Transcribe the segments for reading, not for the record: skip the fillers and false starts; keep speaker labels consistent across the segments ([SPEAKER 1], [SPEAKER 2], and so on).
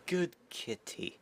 [SPEAKER 1] good kitty.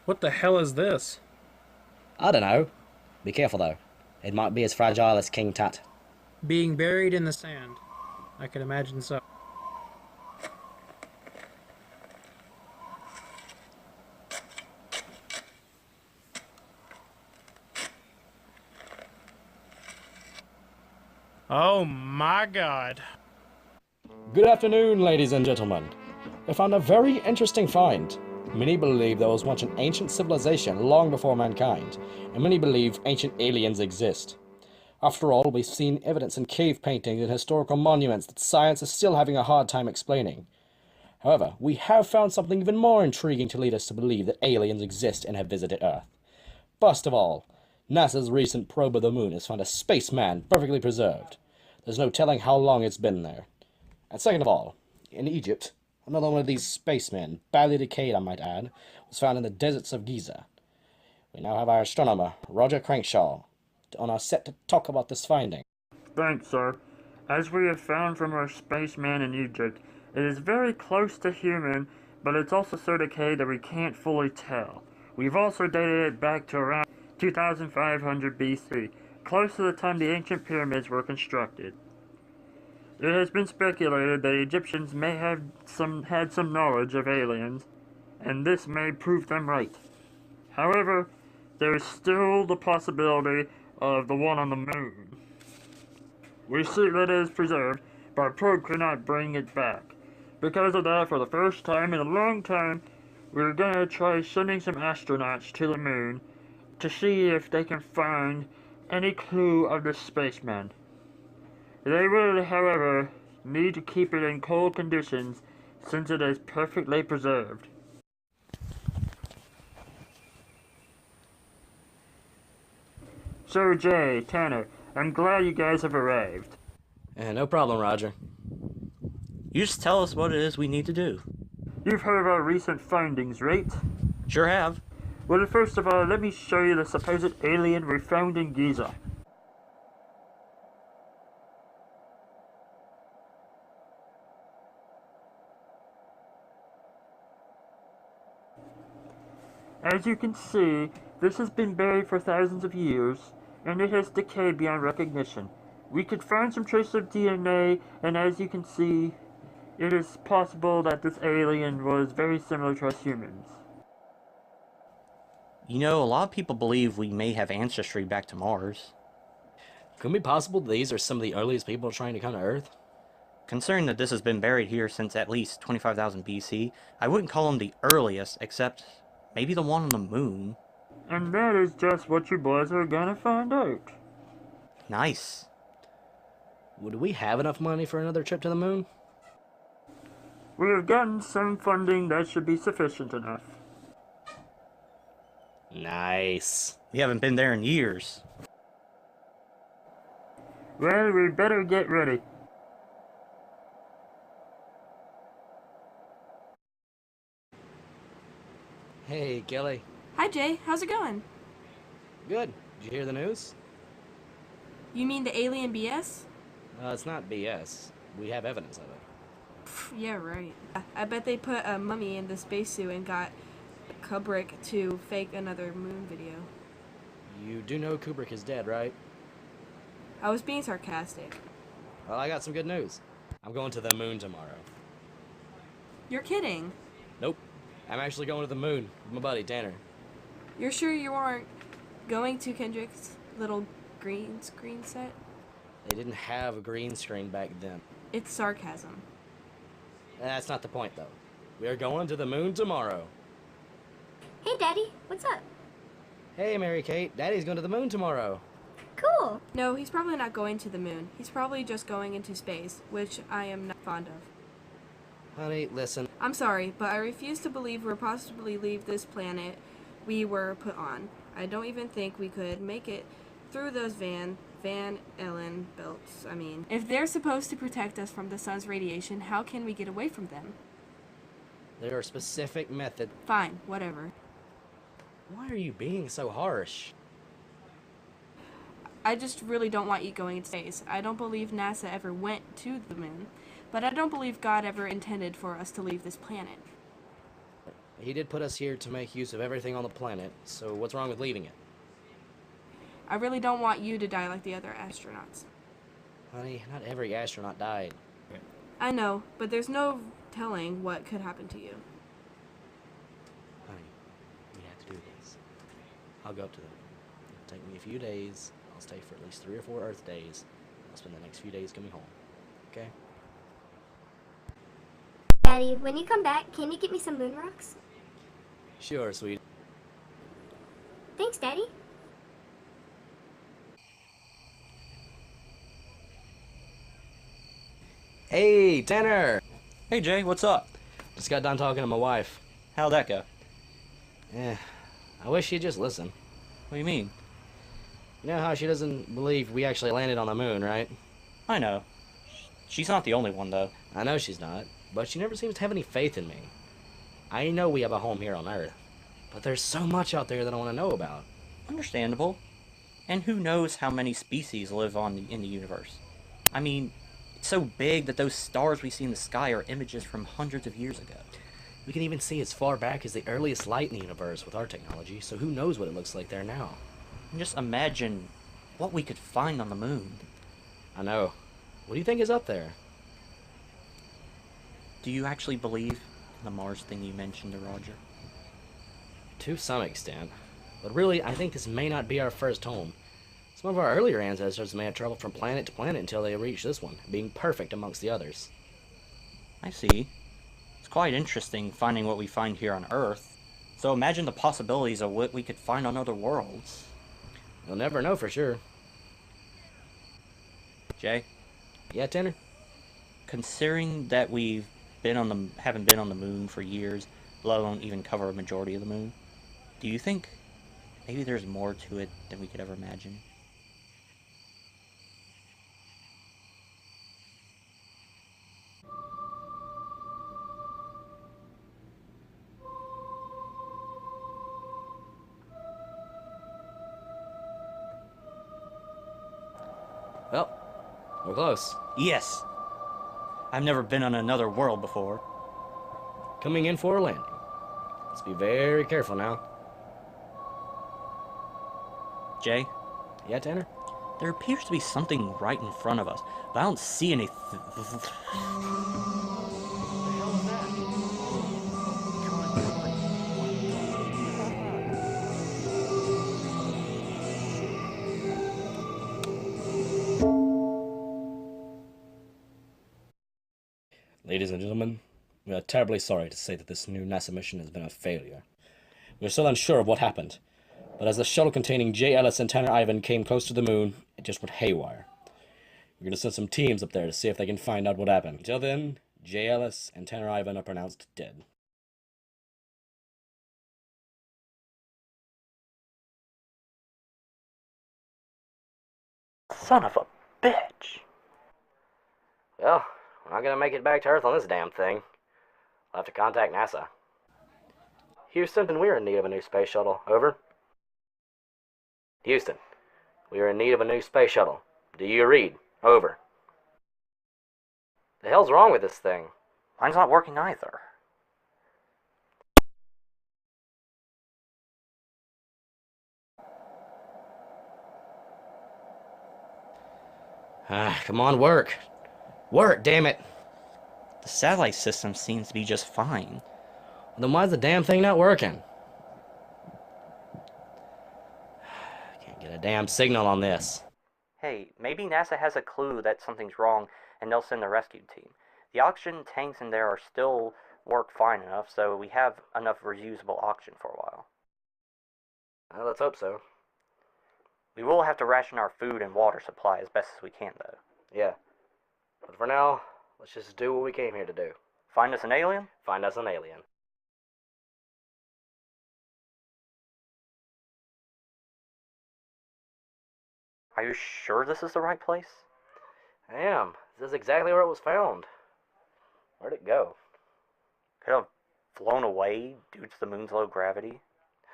[SPEAKER 2] What the hell is this?
[SPEAKER 3] I don't know. Be careful though. It might be as fragile as King Tut.
[SPEAKER 2] Being buried in the sand. I can imagine so. Oh my god.
[SPEAKER 3] Good afternoon, ladies and gentlemen. I found a very interesting find. Many believe there was once an ancient civilization long before mankind, and many believe ancient aliens exist. After all, we've seen evidence in cave paintings and historical monuments that science is still having a hard time explaining. However, we have found something even more intriguing to lead us to believe that aliens exist and have visited Earth. First of all, NASA's recent probe of the moon has found a spaceman perfectly preserved. There's no telling how long it's been there. And second of all, in Egypt, another one of these spacemen, badly decayed I might add, was found in the deserts of Giza. We now have our astronomer, Roger Crankshaw, on our set to talk about this finding.
[SPEAKER 4] Thanks, sir. As we have found from our spaceman in Egypt, it is very close to human, but it's also so decayed that we can't fully tell. We've also dated it back to around 2500 BC, close to the time the ancient pyramids were constructed. It has been speculated that Egyptians may have had some knowledge of aliens, and this may prove them right. However, there is still the possibility of the one on the moon. We see that it is preserved, but probe cannot bring it back. Because of that, for the first time in a long time, we're gonna try sending some astronauts to the moon to see if they can find any clue of the spaceman. They will, however, need to keep it in cold conditions since it is perfectly preserved. So Jay, Tanner, I'm glad you guys have arrived.
[SPEAKER 3] No problem, Roger.
[SPEAKER 1] You just tell us what it is we need to do.
[SPEAKER 4] You've heard of our recent findings, right?
[SPEAKER 1] Sure have.
[SPEAKER 4] Well, first of all, let me show you the supposed alien we found in Giza. As you can see, this has been buried for thousands of years, and it has decayed beyond recognition. We could find some traces of DNA, and as you can see, it is possible that this alien was very similar to us humans.
[SPEAKER 1] You know, a lot of people believe we may have ancestry back to Mars.
[SPEAKER 3] Could it be possible that these are some of the earliest people trying to come to Earth?
[SPEAKER 1] Considering that this has been buried here since at least 25,000 BC, I wouldn't call them the earliest, except maybe the one on the moon.
[SPEAKER 4] And that is just what you boys are gonna find out.
[SPEAKER 1] Nice.
[SPEAKER 3] Would we have enough money for another trip to the moon?
[SPEAKER 4] We have gotten some funding that should be sufficient enough.
[SPEAKER 3] Nice.
[SPEAKER 1] We haven't been there in years.
[SPEAKER 4] Well, we better get ready.
[SPEAKER 3] Hey, Kelly.
[SPEAKER 5] Hi, Jay. How's it going?
[SPEAKER 3] Good. Did you hear the news?
[SPEAKER 5] You mean the alien BS?
[SPEAKER 3] It's not BS. We have evidence of it.
[SPEAKER 5] Pff, yeah, right. I bet they put a mummy in the spacesuit and got Kubrick to fake another moon video.
[SPEAKER 3] You do know Kubrick is dead, right?
[SPEAKER 5] I was being sarcastic.
[SPEAKER 3] Well, I got some good news. I'm going to the moon tomorrow.
[SPEAKER 5] You're kidding.
[SPEAKER 3] Nope. I'm actually going to the moon with my buddy, Tanner.
[SPEAKER 5] You're sure you aren't going to Kendrick's little green screen set?
[SPEAKER 3] They didn't have a green screen back then.
[SPEAKER 5] It's sarcasm.
[SPEAKER 3] That's not the point, though. We are going to the moon tomorrow.
[SPEAKER 6] Hey, Daddy, what's up?
[SPEAKER 3] Hey, Mary Kate. Daddy's going to the moon tomorrow.
[SPEAKER 6] Cool.
[SPEAKER 5] No, he's probably not going to the moon. He's probably just going into space, which I am not fond of.
[SPEAKER 3] Honey, listen.
[SPEAKER 5] I'm sorry, but I refuse to believe we'll possibly leave this planet we were put on. I don't even think we could make it through those Van Allen belts. If they're supposed to protect us from the sun's radiation, how can we get away from them?
[SPEAKER 3] There are specific methods.
[SPEAKER 5] Fine, whatever.
[SPEAKER 3] Why are you being so harsh?
[SPEAKER 5] I just really don't want you going into space. I don't believe NASA ever went to the moon, but I don't believe God ever intended for us to leave this planet.
[SPEAKER 3] He did put us here to make use of everything on the planet, so what's wrong with leaving it?
[SPEAKER 5] I really don't want you to die like the other astronauts.
[SPEAKER 3] Honey, not every astronaut died.
[SPEAKER 5] I know, but there's no telling what could happen to you.
[SPEAKER 3] Honey, we have to do this. I'll go up to them. It'll take me a few days. I'll stay for at least 3 or 4 Earth days. I'll spend the next few days coming home. Okay?
[SPEAKER 6] Daddy, when you come back, can you get me some moon rocks?
[SPEAKER 3] Sure, sweet.
[SPEAKER 6] Thanks, Daddy.
[SPEAKER 3] Hey, Tanner!
[SPEAKER 1] Hey Jay, what's up?
[SPEAKER 3] Just got done talking to my wife.
[SPEAKER 1] How'd that go?
[SPEAKER 3] I wish she'd just listen.
[SPEAKER 1] What do you mean?
[SPEAKER 3] You know how she doesn't believe we actually landed on the moon, right?
[SPEAKER 1] I know. She's not the only one, though.
[SPEAKER 3] I know she's not, but she never seems to have any faith in me. I know we have a home here on Earth, but there's so much out there that I want to know about.
[SPEAKER 1] Understandable. And who knows how many species live in the universe? It's so big that those stars we see in the sky are images from hundreds of years ago.
[SPEAKER 3] We can even see as far back as the earliest light in the universe with our technology, so who knows what it looks like there now.
[SPEAKER 1] And just imagine what we could find on the moon.
[SPEAKER 3] I know. What do you think is up there?
[SPEAKER 1] Do you actually believe in the Mars thing you mentioned to Roger?
[SPEAKER 3] To some extent. But really, I think this may not be our first home. Some of our earlier ancestors may have traveled from planet to planet until they reached this one, being perfect amongst the others.
[SPEAKER 1] I see. It's quite interesting finding what we find here on Earth. So imagine the possibilities of what we could find on other worlds.
[SPEAKER 3] You'll never know for sure.
[SPEAKER 1] Jay,
[SPEAKER 3] Yeah, Tanner?
[SPEAKER 1] considering that haven't been on the moon for years, let alone even cover a majority of the moon, do you think maybe there's more to it than we could ever imagine?
[SPEAKER 3] Well, we're close.
[SPEAKER 1] Yes! I've never been on another world before.
[SPEAKER 3] Coming in for a landing. Let's be very careful now.
[SPEAKER 1] Jay,
[SPEAKER 3] Yeah, Tanner?
[SPEAKER 1] there appears to be something right in front of us, but I don't see anything.
[SPEAKER 3] Ladies and gentlemen, we are terribly sorry to say that this new NASA mission has been a failure. We are still unsure of what happened, but as the shuttle containing Jay Ellis and Tanner Ivan came close to the moon, it just went haywire. We're going to send some teams up there to see if they can find out what happened. Until then, Jay Ellis and Tanner Ivan are pronounced dead.
[SPEAKER 1] Son of a bitch!
[SPEAKER 3] Well, we're not going to make it back to Earth on this damn thing. We'll have to contact NASA. Houston, we are in need of a new space shuttle. Over. Houston, we are in need of a new space shuttle. Do you read? Over. The hell's wrong with this thing?
[SPEAKER 1] Mine's not working either.
[SPEAKER 3] Come on, work. Work, damn it.
[SPEAKER 1] The satellite system seems to be just fine.
[SPEAKER 3] Then why's the damn thing not working? Can't get a damn signal on this.
[SPEAKER 1] Hey, maybe NASA has a clue that something's wrong and they'll send the rescue team. The oxygen tanks in there are still work fine enough, so we have enough reusable oxygen for a while.
[SPEAKER 3] Let's hope so.
[SPEAKER 1] We will have to ration our food and water supply as best as we can, though.
[SPEAKER 3] Yeah. But for now, let's just do what we came here to do.
[SPEAKER 1] Find us an alien?
[SPEAKER 3] Find us an alien.
[SPEAKER 1] Are you sure this is the right place?
[SPEAKER 3] I am. This is exactly where it was found. Where'd it go?
[SPEAKER 1] Could have flown away due to the moon's low gravity.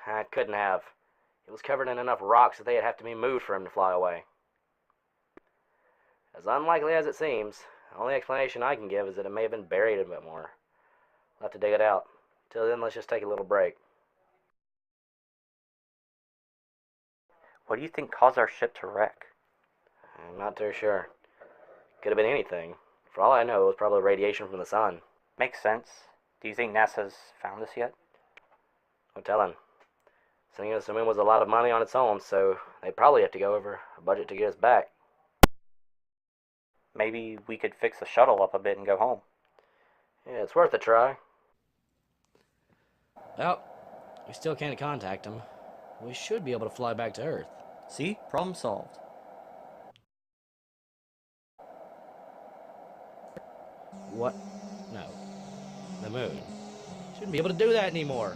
[SPEAKER 3] It couldn't have. It was covered in enough rocks that they'd have to be moved for him to fly away. As unlikely as it seems, the only explanation I can give is that it may have been buried a bit more. We'll have to dig it out. Till then, let's just take a little break.
[SPEAKER 1] What do you think caused our ship to wreck?
[SPEAKER 3] I'm not too sure. Could have been anything. For all I know, it was probably radiation from the sun.
[SPEAKER 1] Makes sense. Do you think NASA's found us yet?
[SPEAKER 3] No telling. Sending us to the moon was a lot of money on its own, so they'd probably have to go over a budget to get us back.
[SPEAKER 1] Maybe we could fix the shuttle up a bit and go home.
[SPEAKER 3] Yeah, it's worth a try. Well, we still can't contact them. We should be able to fly back to Earth.
[SPEAKER 1] See? Problem solved.
[SPEAKER 3] What? No. The moon. Shouldn't be able to do that anymore.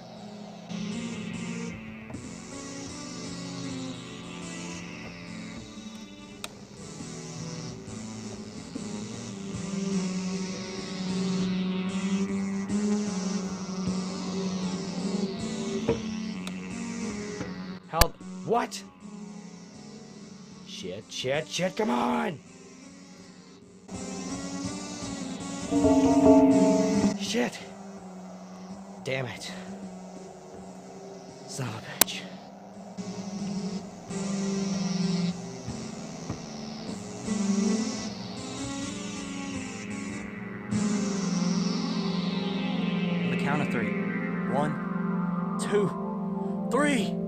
[SPEAKER 3] How? What? Shit, come on! Shit! Damn it. Son of a bitch.
[SPEAKER 1] On the count of 3. 1, 2, 3!